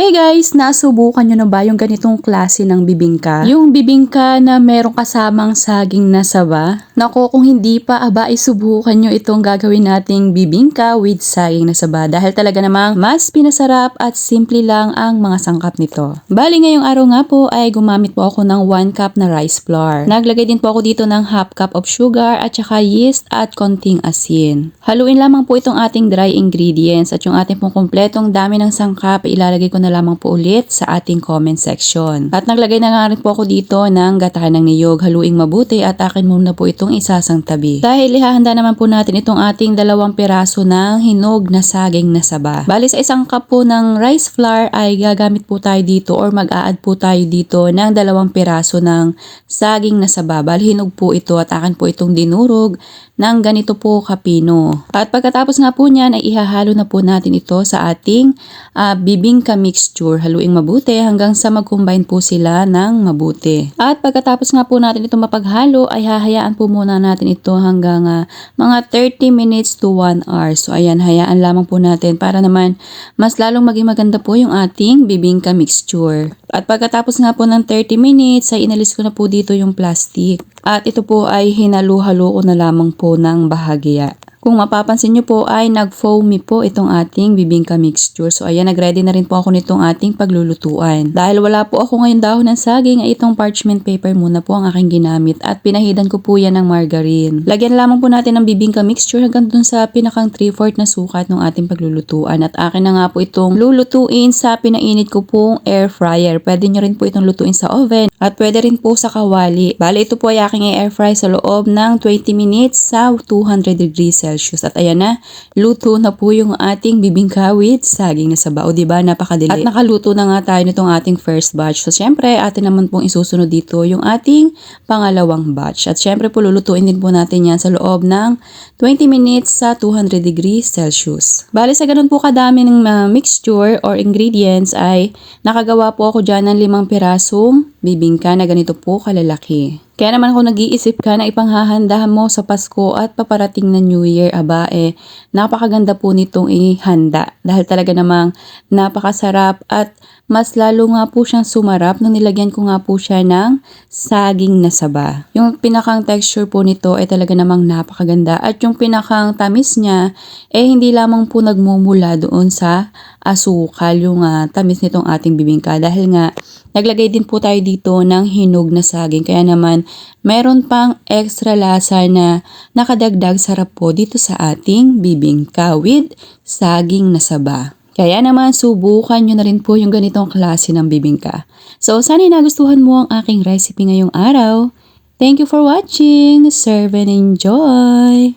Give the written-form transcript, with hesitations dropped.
Hey guys, nasubukan nyo na ba yung ganitong klase ng bibingka? Yung bibingka na merong kasamang saging na saba? Nako, kung hindi pa, aba, isubukan nyo itong gagawin nating bibingka with saging na saba dahil talaga namang mas pinasarap at simple lang ang mga sangkap nito. Bali ngayong araw nga po ay gumamit po ako ng 1 cup na rice flour. Naglagay din po ako dito ng half cup of sugar at saka yeast at konting asin. Haluin lamang po itong ating dry ingredients at yung ating pong kompletong dami ng sangkap ilalagay ko na lamang po ulit sa ating comment section. At naglagay na nga rin po ako dito ng gata ng niyog. Haluing mabuti at akin muna po itong isasang tabi. Dahil ihahanda naman po natin itong ating 2 piraso ng hinog na saging na saba. Bali sa isang cup po ng rice flour ay gagamit po tayo dito or mag-a-add po tayo dito ng 2 piraso ng saging na saba. Bali hinog po ito at akin po itong dinurog ng ganito po kapino. At pagkatapos nga po niyan ay ihahalo na po natin ito sa ating bibingka mixture. Haluing mabuti hanggang sa mag-combine po sila ng mabuti. At pagkatapos nga po natin ito mapaghalo ay hahayaan po muna natin ito hanggang mga 30 minutes to 1 hour. So ayan, hayaan lamang po natin para naman mas lalong maging maganda po yung ating bibingka mixture. At pagkatapos nga po ng 30 minutes ay inalis ko na po dito yung plastic. At ito po ay hinalo-halo ko na lamang po ng bahagya. Kung mapapansin nyo po ay nag-foamy po itong ating bibingka mixture. So ayan, nag-ready na rin po ako nitong ating paglulutuan. Dahil wala po ako ngayon dahon ng saging ay itong parchment paper muna po ang aking ginamit at pinahidan ko po yan ng margarine. Lagyan lamang po natin ng bibingka mixture hanggang dun sa pinakang 3/4 na sukat ng ating paglulutuan. At akin na nga po itong lulutuin sa pinainit ko pong air fryer. Pwede nyo rin po itong lutuin sa oven at pwede rin po sa kawali. Bale ito po ay aking i-air fry sa loob ng 20 minutes sa 200 degrees Celsius. At ayan na, luto na po yung ating bibingka with saging na saba. O diba, napakadali. At nakaluto na nga tayo nitong ating first batch. So syempre, atin naman pong isusunod dito yung ating pangalawang batch. At syempre po, lulutuin din po natin yan sa loob ng 20 minutes sa 200 degrees Celsius. Bale sa ganun po kadami ng mixture or ingredients ay nakagawa po ako dyan ng 5 pirasong bibingka na ganito po kalalaki. Kaya naman ako nag-iisip ka na ipanghahandahan mo sa Pasko at paparating na New Year, aba napakaganda po nitong ihanda. Dahil talaga namang napakasarap at mas lalo nga po siyang sumarap nung nilagyan ko nga po siya ng saging na saba. Yung pinakang texture po nito ay talaga namang napakaganda at yung pinakang tamis niya hindi lamang po nagmumula doon sa asukal yung tamis nitong ating bibingka dahil nga naglagay din po tayo dito ng hinog na saging kaya naman meron pang extra lasa na nakadagdag sarap po dito sa ating bibingka with saging na saba. Kaya naman subukan nyo na rin po yung ganitong klase ng bibingka. So sana nagustuhan mo ang aking recipe ngayong araw. Thank you for watching. Serve and enjoy!